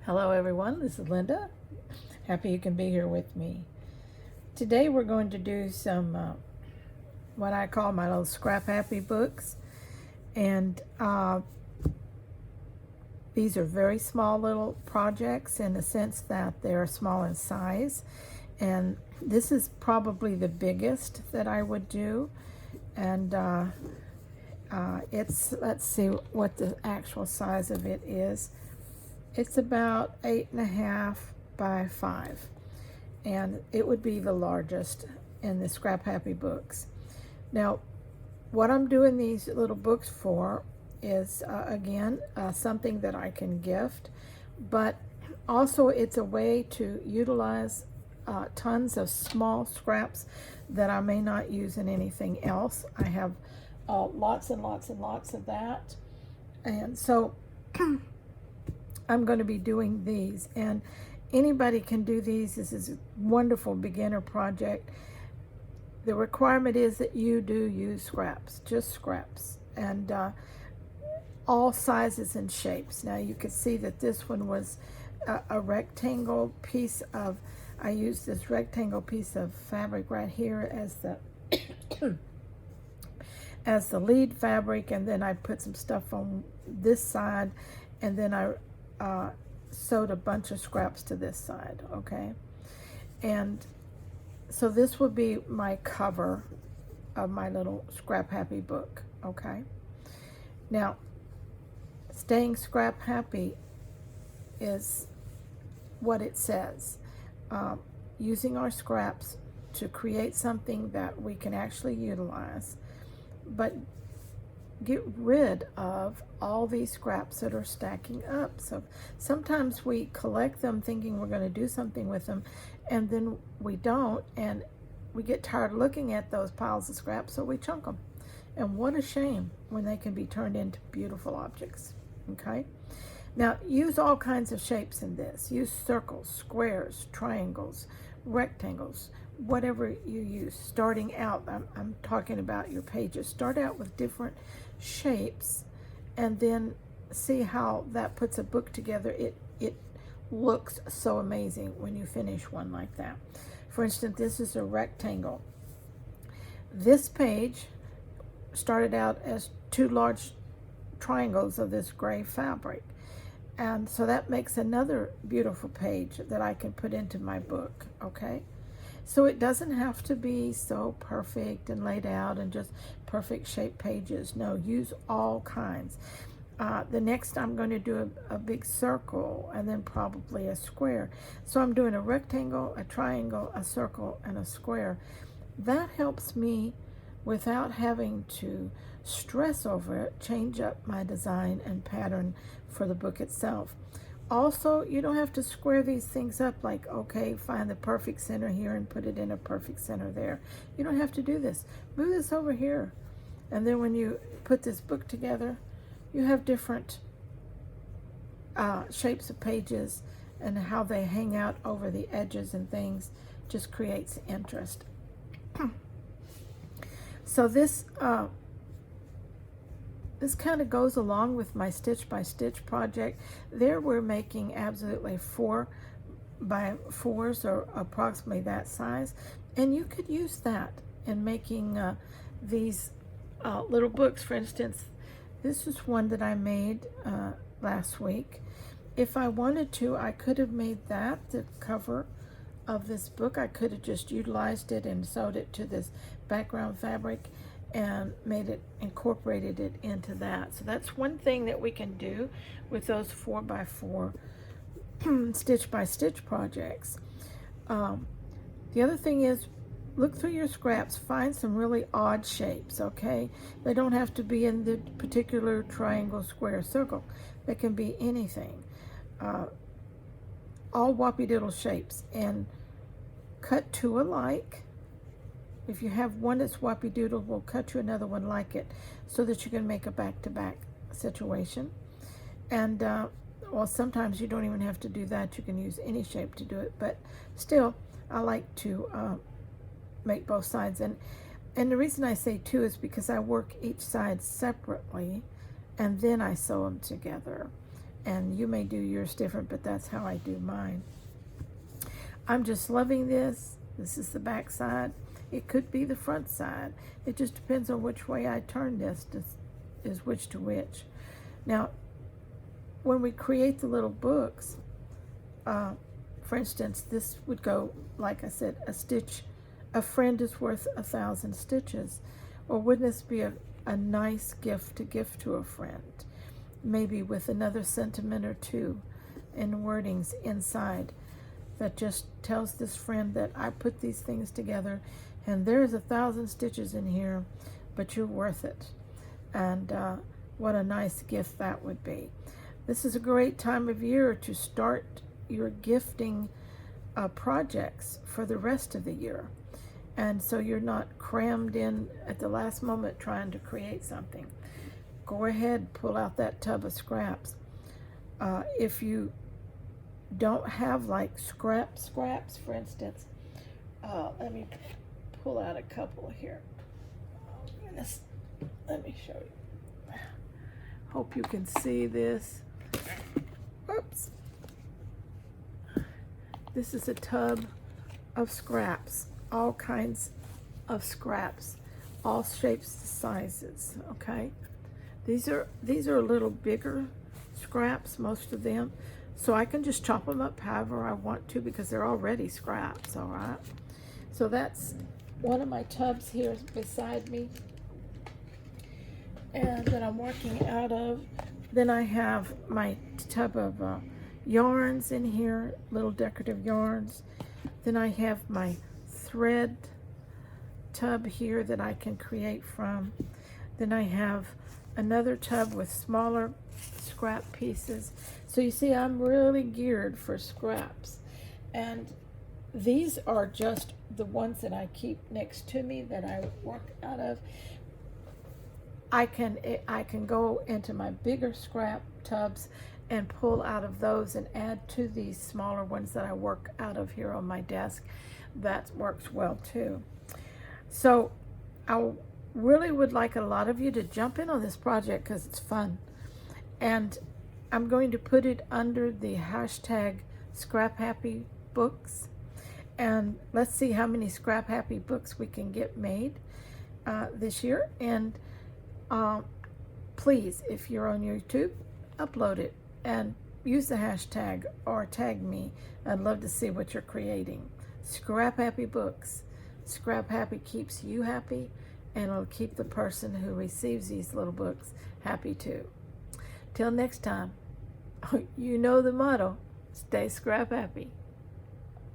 Hello everyone, this is Linda. Happy you can be here with me. Today we're going to do some what I call my little scrap happy books, and these are very small little projects in the sense that they're small in size, and this is probably the biggest that I would do, and let's see what the actual size of it is. It's about 8.5 by 5, and it would be the largest in the Scrap Happy books. Now, what I'm doing these little books for is, again, something that I can gift, but also it's a way to utilize tons of small scraps that I may not use in anything else. I have lots and lots and lots of that, and so I'm going to be doing these, and anybody can do these. This is a wonderful beginner project. The requirement is that you do use scraps, just scraps, and all sizes and shapes. Now you can see that this one was a rectangle piece of, I used this rectangle piece of fabric right here as the as the lead fabric, and then I put some stuff on this side, and then I sewed a bunch of scraps to this side, okay? And so this would be my cover of my little Scrap Happy book, okay? Now, staying scrap happy is what it says. Using our scraps to create something that we can actually utilize, but get rid of all these scraps that are stacking up. So sometimes we collect them thinking we're going to do something with them, and then we don't, and we get tired looking at those piles of scraps, so we chunk them. And what a shame when they can be turned into beautiful objects. Okay, now use all kinds of shapes in this. Use circles, squares, triangles, rectangles, whatever you use. Starting out, I'm talking about your pages. Start out with different shapes, and then see how that puts a book together. It looks so amazing when you finish one like that. For instance, this is a rectangle. This page started out as two large triangles of this gray fabric, and so that makes another beautiful page that I can put into my book, okay? So it doesn't have to be so perfect and laid out and just perfect shaped pages. No, use all kinds. The next I'm going to do a big circle, and then probably a square. So I'm doing a rectangle, a triangle, a circle, and a square. That helps me, without having to stress over it, change up my design and pattern for the book itself. Also, you don't have to square these things up like, okay, find the perfect center here and put it in a perfect center there. You don't have to do this. Move this over here. And then when you put this book together, you have different shapes of pages, and how they hang out over the edges and things just creates interest. So this kind of goes along with my stitch by stitch project. There we're making absolutely 4 by 4s, or approximately that size, and you could use that in making these little books. For instance, this is one that I made last week. If I wanted to, I could have made that the cover of this book. I could have just utilized it and sewed it to this background fabric and incorporated it into that. So that's one thing that we can do with those 4 by 4 stitch by stitch projects. The other thing is, look through your scraps, find some really odd shapes, okay? They don't have to be in the particular triangle, square, circle. They can be anything. All whoppy doodle shapes, and cut 2 alike. If you have one that's whoppy doodle, we'll cut you another one like it, so that you can make a back-to-back situation. And well, sometimes you don't even have to do that. You can use any shape to do it, but still, I like to make both sides. And the reason I say 2 is because I work each side separately, and then I sew them together. and you may do yours different, but that's how I do mine. I'm just loving this. This is the back side. It could be the front side. It just depends on which way I turn this, is which to which. Now, when we create the little books, for instance, this would go, like I said, a stitch. A friend is worth 1,000 stitches. Or wouldn't this be a nice gift to give to a friend? Maybe with another sentiment or two and wordings inside that just tells this friend that I put these things together and there's 1,000 stitches in here, but you're worth it. And what a nice gift that would be. This is a great time of year to start your gifting projects for the rest of the year. And so you're not crammed in at the last moment trying to create something. Go ahead, pull out that tub of scraps. If you don't have like scraps, for instance, let me pull out a couple here. Let me show you. Hope you can see this. Whoops. This is a tub of scraps, all kinds of scraps, all shapes and sizes, okay? These are a little bigger scraps, most of them, so I can just chop them up however I want to because they're already scraps, all right? So that's one of my tubs here beside me and that I'm working out of. Then I have my tub of yarns in here, little decorative yarns. Then I have my thread tub here that I can create from. Then I have another tub with smaller scrap pieces. So you see, I'm really geared for scraps. And these are just the ones that I keep next to me that I work out of. I can go into my bigger scrap tubs and pull out of those and add to these smaller ones that I work out of here on my desk. That works well too. So I really would like a lot of you to jump in on this project because it's fun. And I'm going to put it under the hashtag Scrap Happy Books. And let's see how many Scrap Happy books we can get made this year. And please, if you're on YouTube, upload it and use the hashtag or tag me. I'd love to see what you're creating. Scrap Happy Books. Scrap Happy keeps you happy, and it'll keep the person who receives these little books happy too. Till next time, you know the motto, stay scrap happy.